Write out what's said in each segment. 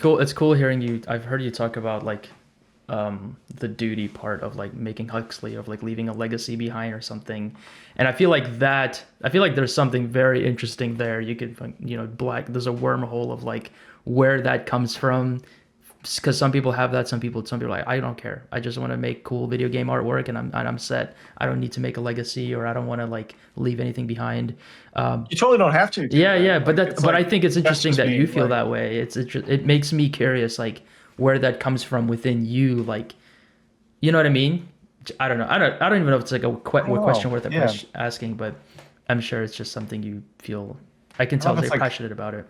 cool. It's cool hearing you. I've heard you talk about like the duty part of like making Huxley of like leaving a legacy behind or something. And I feel like there's something very interesting there. You could black there's a wormhole of like where that comes from, because some people are like, I don't care. I just want to make cool video game artwork and I'm set. I don't need to make a legacy, or I don't want to like leave anything behind. Um, You totally don't have to do yeah, that. yeah, Like it's but I like think it's that's interesting just that you me. feel Like that way. It makes me curious, like where that comes from within you, like you know what I mean? I don't know. I don't even know if it's like I don't a question know. worth a Yeah. question asking, but I'm sure it's just something you feel. I can I don't tell know that if you're it's like passionate about it.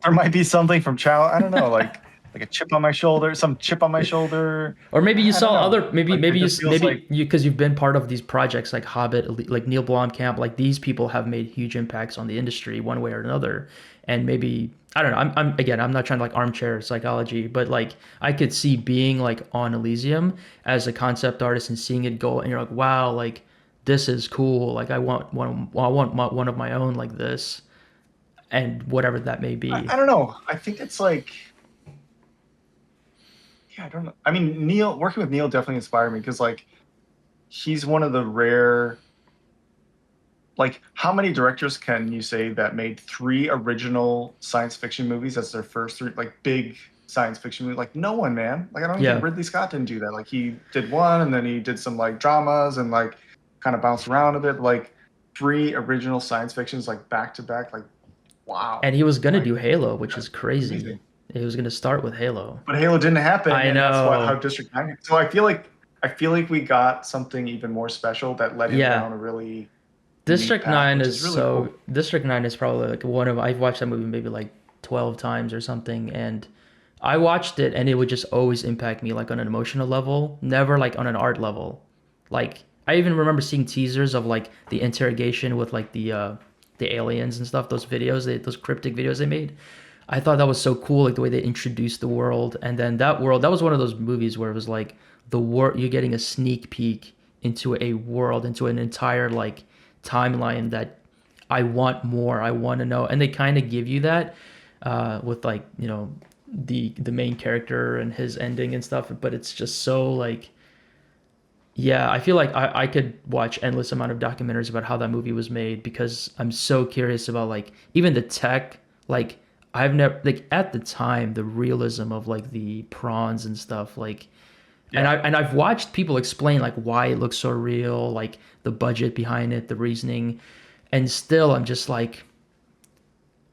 there might be something from child. I don't know, like a chip on my shoulder, some chip on my shoulder. Or maybe you I don't saw know. other, maybe Like maybe it you just feels like maybe you because you've been part of these projects like Hobbit, like Neil Blomkamp, like these people have made huge impacts on the industry one way or another. And maybe I don't know. I'm not trying to like armchair psychology, but like I could see being like on Elysium as a concept artist and seeing it go, and you're like, wow, like this is cool. Like I want one of my own like this, and whatever that may be. I don't know. I think it's like yeah, I don't know. I mean, Neil working with Neil definitely inspired me because like he's one of the rare like how many directors can you say that made three original science fiction movies as their first three like big science fiction movie? Like no one, man. Like I don't even think Yeah. Ridley Scott didn't do that. Like he did one and then he did some like dramas and like kind of bounced around a bit. Like three original science fictions like back to back. Like wow. And he was gonna Like do Halo, which is that's crazy. amazing. He was gonna start with Halo. But Halo didn't happen, I and that's what how know. District 9. So I feel like we got something even more special that led him Yeah. down a really unique path, which is really cool. District 9 is probably like one of I've watched that movie maybe like 12 times or something, and I watched it and it would just always impact me like on an emotional level, never like on an art level. Like I even remember seeing teasers of like the interrogation with like the aliens and stuff, those cryptic videos they made. I thought that was so cool, like the way they introduced the world, and then that was one of those movies where it was like the world you're getting a sneak peek into a world, into an entire like timeline that I want more. I want to know, and they kind of give you that with like the main character and his ending and stuff. But it's just so like yeah, I feel like I could watch endless amount of documentaries about how that movie was made because I'm so curious about like even the tech. Like I've never like at the time the realism of like the prawns and stuff like Yeah. and I've watched people explain like why it looks so real, like the budget behind it, the reasoning, and still I'm just like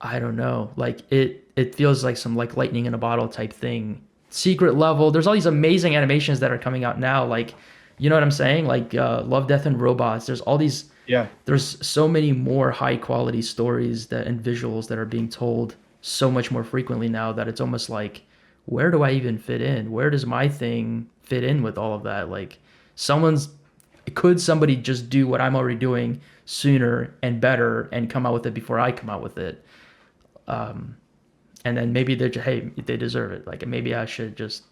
I don't know, like it feels like some like lightning in a bottle type thing. Secret level. There's all these amazing animations that are coming out now, like you know what I'm saying? Like Love, Death, and Robots. Yeah. There's so many more high quality stories that and visuals that are being told so much more frequently now that it's almost like where do I even fit in? Where does my thing fit in with all of that? Like someone's could somebody just do what I'm already doing sooner and better and come out with it before I come out with it? And then maybe they're just, hey, they deserve it. Like maybe I should just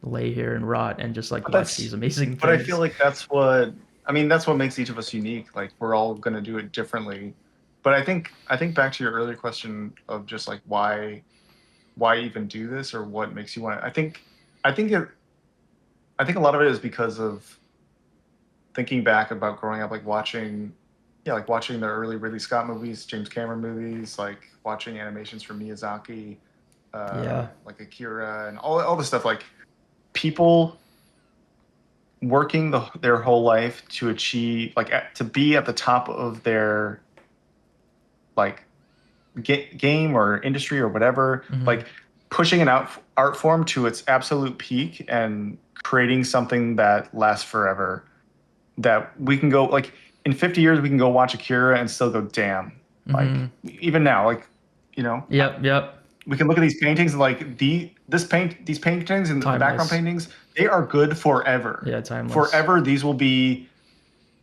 lay here and rot and just like But watch these amazing but I feel things. like that's what I mean, that's what makes each of us unique. Like we're all gonna do it differently. But I think back to your earlier question of just like why even do this or what makes you want it. I think it I think a lot of it is because of thinking back about growing up, like watching, yeah, like watching the early Ridley Scott movies, James Cameron movies, like watching animations from Miyazaki, Yeah. like Akira, and all the stuff. Like people working their whole life to achieve, like to be at the top of their like game or industry or whatever, Hmm. like pushing an art form to its absolute peak and creating something that lasts forever that we can go like in 50 years we can go watch Akira and still go damn like Hmm. even now like you know Yep. Yep. we can look at these paintings and like these paintings and the background Timeless. paintings they are good forever. Yeah. Timeless. Forever these will be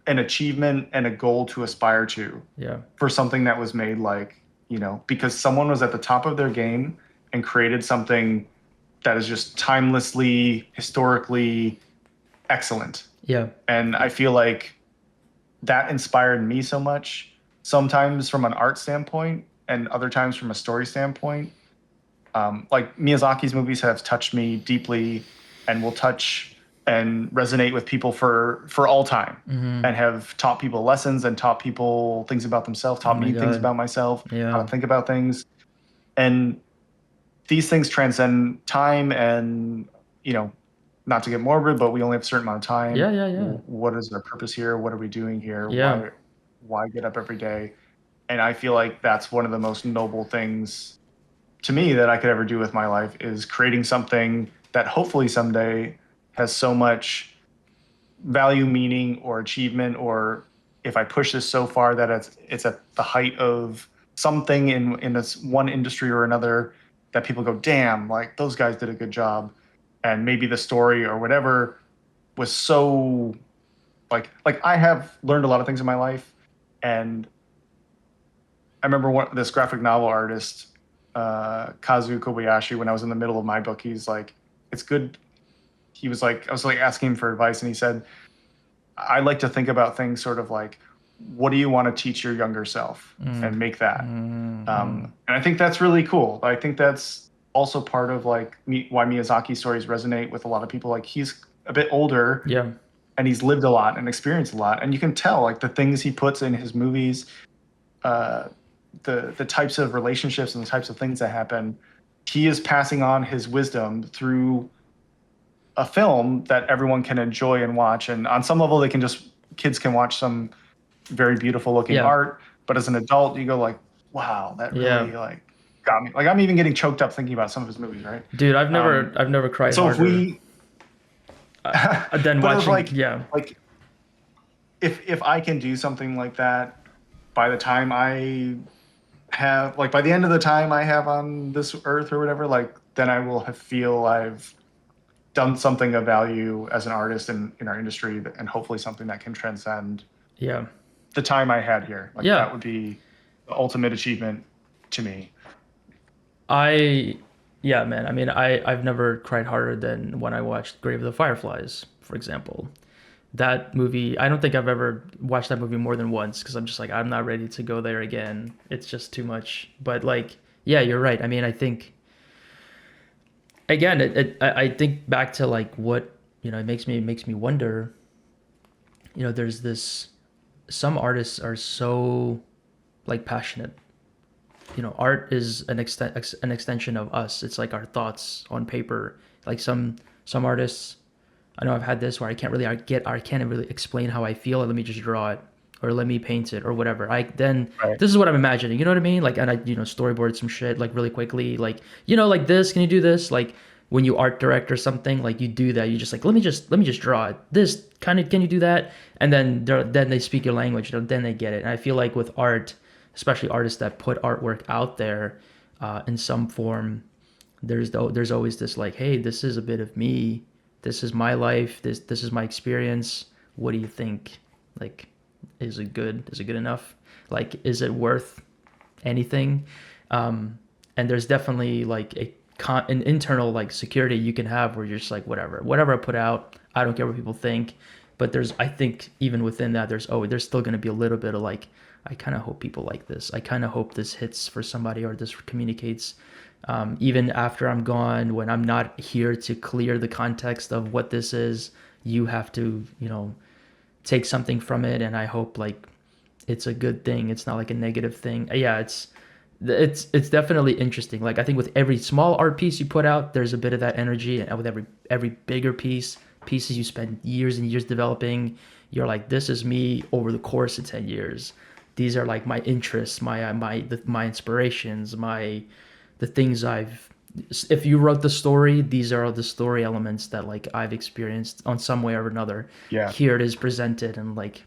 an achievement and a goal to aspire to Yeah. for something that was made like because someone was at the top of their game and created something that is just timelessly historically excellent. Yeah. And I feel like that inspired me so much, sometimes from an art standpoint and other times from a story standpoint. Like Miyazaki's movies have touched me deeply and will touch and resonate with people for all time, Mm-hmm. and have taught people lessons and taught people things about themselves, Oh taught my me things God. about myself, how Yeah. to think about things. And these things transcend time, and you know, not to get morbid, but we only have a certain amount of Yeah, time. yeah, yeah. What is our purpose here? What are we doing here? Yeah. Why get up every day? And I feel like that's one of the most noble things to me that I could ever do with my life, is creating something that hopefully someday has so much value, meaning, or achievement, or if I push this so far that it's at the height of something in this one industry or another, that people go, damn, like those guys did a good job. And maybe the story or whatever was so, like I have learned a lot of things in my life. And I remember this graphic novel artist, Kazu Kobayashi, when I was in the middle of my book, he's like, it's good. He was like, I was like asking him for advice, and he said, I like to think about things sort of like, what do you want to teach your younger self, Mm. and make that. Mm-hmm. And I think that's really cool. I think that's also part of like why Miyazaki stories resonate with a lot of people. Like he's a bit older Yeah. and he's lived a lot and experienced a lot, and you can tell like the things he puts in his movies, uh, the types of relationships and the types of things that happen. He is passing on his wisdom through a film that everyone can enjoy and watch. And on some level, they can just kids can watch some very beautiful looking Yeah. art. But as an adult, you go like, wow, that Yeah. really like got me. Like I'm even getting choked up thinking about some of his movies, right? Dude, I've never Um, I've never cried so if harder we, uh, than but if watching. Yeah. like if I can do something like that by the time I have, like by the end of the time I have on this earth or whatever, like then I will have feel I've done something of value as an artist in our industry, and hopefully something that can transcend Yeah. the time I had here. Like Yeah. that would be the ultimate achievement to me. I yeah, man. I mean, I've never cried harder than when I watched Grave of the Fireflies, for example. That movie, I don't think I've ever watched that movie more than once because I'm just like I'm not ready to go there again. It's just too much. But like, yeah, you're right. I mean, I think again, I think back to like what, it makes me wonder, there's this some artists are so like passionate. Art is an extension of us. It's like our thoughts on paper. Like some artists, I know I've had this where I can't really explain how I feel. Let me just draw it, or let me paint it, or whatever. Right. This is what I'm imagining. You know what I mean? Like, and I storyboard some shit like really quickly. Like, like this. Can you do this? Like when you art direct or something, like you do that. You just like let me just draw it. This kind of, can you do that? And then they speak your language. Then they get it. And I feel like with art, especially artists that put artwork out there in some form, there's always this like, hey, this is a bit of me, this is my life, this is my experience. What do you think? Like, is it good enough? Like, is it worth anything? And there's definitely like an internal like security you can have where you're just like, whatever I put out, I don't care what people think. But I think even within that, there's still going to be a little bit of like, I kind of hope people like this. I kind of hope this hits for somebody, or this communicates. Even after I'm gone, when I'm not here to clear the context of what this is, you have to, take something from it. And I hope like it's a good thing. It's not like a negative thing. Yeah, it's definitely interesting. Like I think with every small art piece you put out, there's a bit of that energy, and with every bigger pieces you spend years and years developing, you're like, this is me over the course of 10 years. These are like my interests, my inspirations, the things I've if you wrote the story, these are the story elements that like I've experienced on some way or another. Yeah. Here it is presented, and like,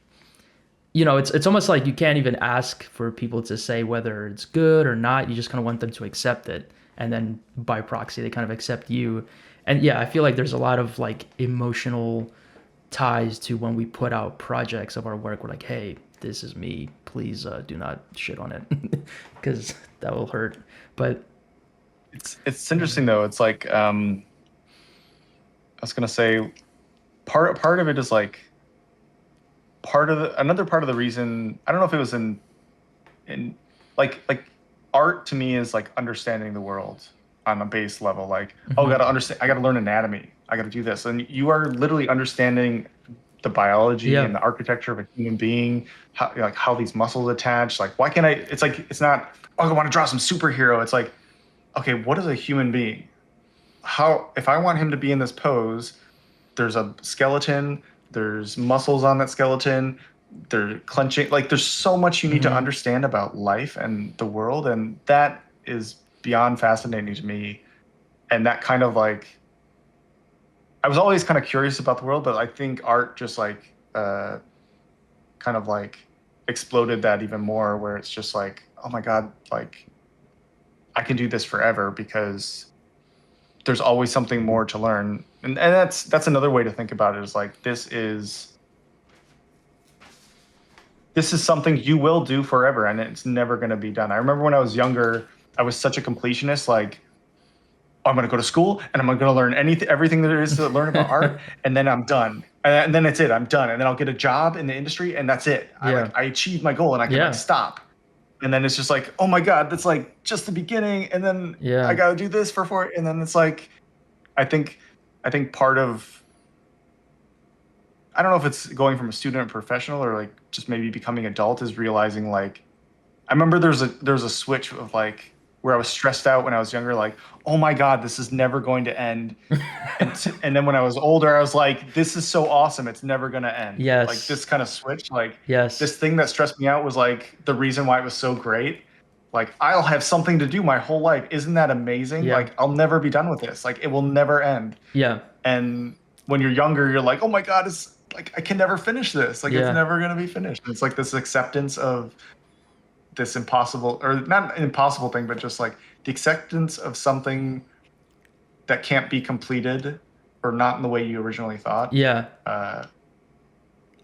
it's almost like you can't even ask for people to say whether it's good or not. You just kind of want them to accept it, and then by proxy, they kind of accept you. And yeah, I feel like there's a lot of like emotional ties to when we put out projects of our work. We're like, hey, this is me. Please do not shit on it, because that will hurt. But It's interesting though. It's like I was gonna say part of it is like another part of the reason, I don't know if it was in like art to me is like understanding the world. on a base level, like, oh, I Hmm. gotta understand, I gotta learn anatomy, I gotta do this, and you are literally understanding the biology Yeah. and the architecture of a human being, how, like how these muscles attach. Like, why can't I? It's like it's not. Oh, I want to draw some superhero. It's like, okay, what is a human being? How if I want him to be in this pose, there's a skeleton, there's muscles on that skeleton, they're clenching. Like, there's so much you need to Hmm. understand about life and the world, and that is beyond fascinating to me. And that kind of like, I was always kind of curious about the world, but I think art just like kind of like exploded that even more, where it's just like, oh my God, like I can do this forever because there's always something more to learn. And that's another way to think about it, is like, this is something you will do forever and it's never going to be done. I remember when I was younger, I was such a completionist, like, oh, I'm going to go to school and I'm going to learn everything there is to learn about art, and then I'm done. And then it's it. I'm done. And then I'll get a job in the industry and that's it. Yeah. I achieved my goal and I can like Yeah. stop. And then it's just like, oh my God, that's like just the beginning. And then I Yeah. got to do this for 4. And then it's like, I think, I think part of, I don't know if it's going from a student to professional or like just maybe becoming adult, is realizing like, I remember there's a switch of like where I was stressed out when I was younger, like, oh my God, this is never going to end. And then when I was older, I was like, this is so awesome, it's never gonna end. Like, Yes. this kind of switch, like Yes. this thing that stressed me out was like the reason why it was so great. Like, I'll have something to do my whole life. Isn't that amazing? Yeah. Like, I'll never be done with this. Like, it will never end. Yeah. And when you're younger, you're like, oh my God, it's like I can never finish this. Like, it's Yeah. never gonna be finished. It's like this acceptance of this impossible, or not an impossible thing, but just like the acceptance of something that can't be completed or not in the way you originally thought, Yeah. uh,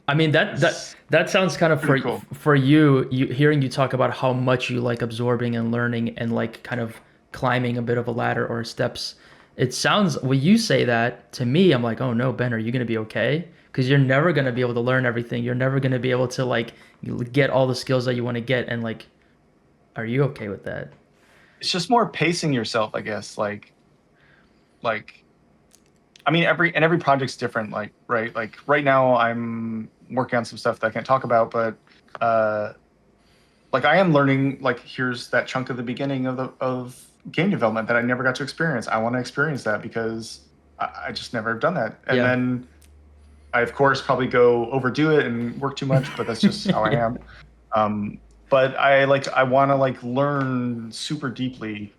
I mean is that sounds kind of pretty cool. for you, hearing you talk about how much you like absorbing and learning and like kind of climbing a bit of a ladder or steps. It sounds when you say that to me, I'm like, oh no, Ben, are you gonna be okay? Because you're never gonna be able to learn everything. You're never gonna be able to like get all the skills that you want to get. And like, are you okay with that? It's just more pacing yourself, I guess. Like, I mean, every project's different. Like, right, like right now, I'm working on some stuff that I can't talk about, but uh, like I am learning. Like, here's that chunk of the beginning of game development that I never got to experience. I want to experience that because I just never have done that. And Yeah. then I, of course, probably go overdo it and work too much, but that's just how I Yeah. am. But I want to like learn super deeply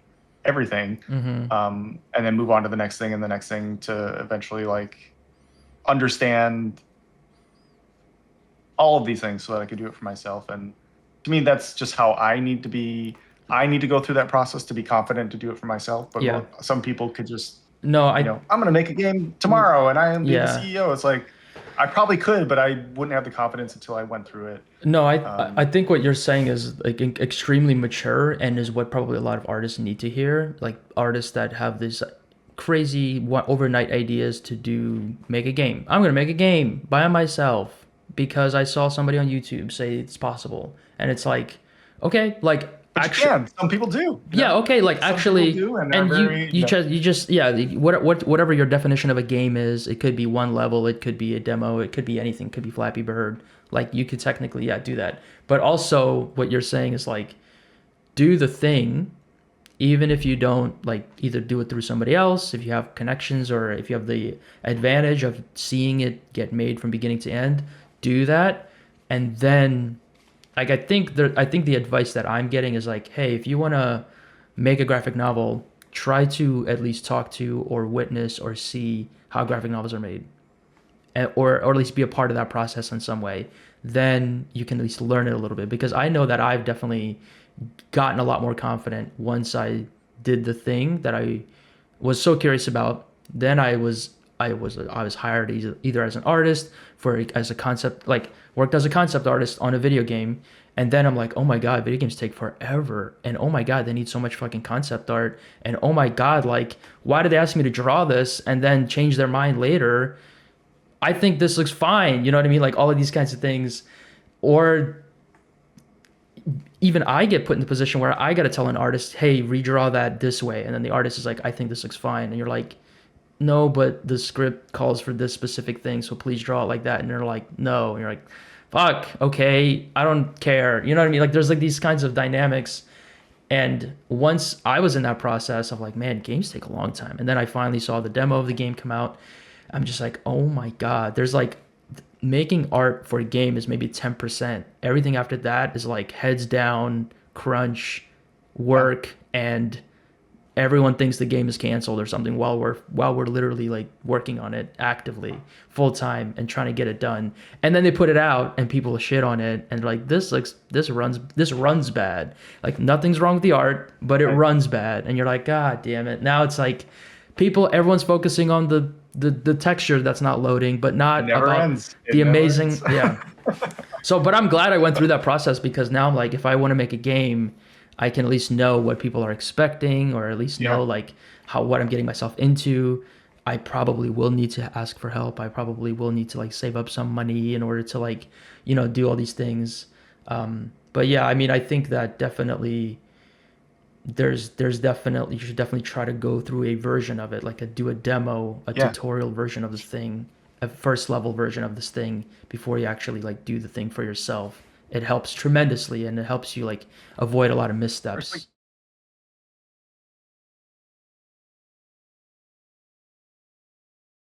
everything, Mm-hmm. and then move on to the next thing and the next thing to eventually like understand all of these things so that I could do it for myself. And to me, that's just how I need to be. I need to go through that process to be confident to do it for myself. But Yeah. some people could just, No, I I'm going to make a game tomorrow and I am be the yeah. CEO. It's like, I probably could, but I wouldn't have the confidence until I went through it. No, I Um, think what you're saying is like extremely mature and is what probably a lot of artists need to hear. Like artists that have this crazy overnight ideas to do make a game. I'm gonna make a game by myself because I saw somebody on YouTube say it's possible, and it's like, okay, like but you actually, can. Some people do. yeah, okay, like Some people actually, do, and they're and very, you just yeah, whatever your definition of a game is, it could be one level, it could be a demo, it could be anything, it could be Flappy Bird. Like you could technically yeah do that, but also what you're saying is like do the thing, even if you don't like either do it through somebody else, if you have connections or if you have the advantage of seeing it get made from beginning to end, do that, and then like I think the advice that I'm getting is like, hey, if you want to make a graphic novel, try to at least talk to or witness or see how graphic novels are made, or at least be a part of that process in some way. Then you can at least learn it a little bit because I know that I've definitely gotten a lot more confident once I did the thing that I was so curious about. Then I was hired either as an artist for as a concept like worked as a concept artist on a video game, and then I'm like, oh my god, video games take forever, and oh my god, they need so much fucking concept art, and oh my god, like why did they ask me to draw this and then change their mind later? I think this looks fine, you know what I mean? Like all of these kinds of things, or even I get put in the position where I got to tell an artist, hey, redraw that this way. And then the artist is like, I think this looks fine. And you're like, no, but the script calls for this specific thing, so please draw it like that. And they're like, no. And you're like, fuck, okay, I don't care. You know what I mean? Like there's like these kinds of dynamics. And once I was in that process of like, man, games take a long time. And then I finally saw the demo of the game come out. I'm just like, oh my God. There's like making art for a game is maybe 10%. Everything after that is like heads down, crunch, Yeah. work, and everyone thinks the game is canceled or something while we're literally like working on it actively full time and trying to get it done. And then they put it out and people shit on it and like this runs bad. Like nothing's wrong with the art, but it Right. runs bad. And you're like, God damn it. Now it's like everyone's focusing on the texture that's not loading, but It not never about ends. It the never amazing, ends. yeah. So, but I'm glad I went through that process because now I'm like, if I want to make a game, I can at least know what people are expecting, or at least Yeah. know like what I'm getting myself into. I probably will need to ask for help. I probably will need to like save up some money in order to like, do all these things. But yeah, I mean, I think that definitely there's definitely you should definitely try to go through a version of it, like do a demo, a Yeah. tutorial version of this thing, a first level version of this thing before you actually like do the thing for yourself. It helps tremendously and it helps you like avoid a lot of There's like missteps.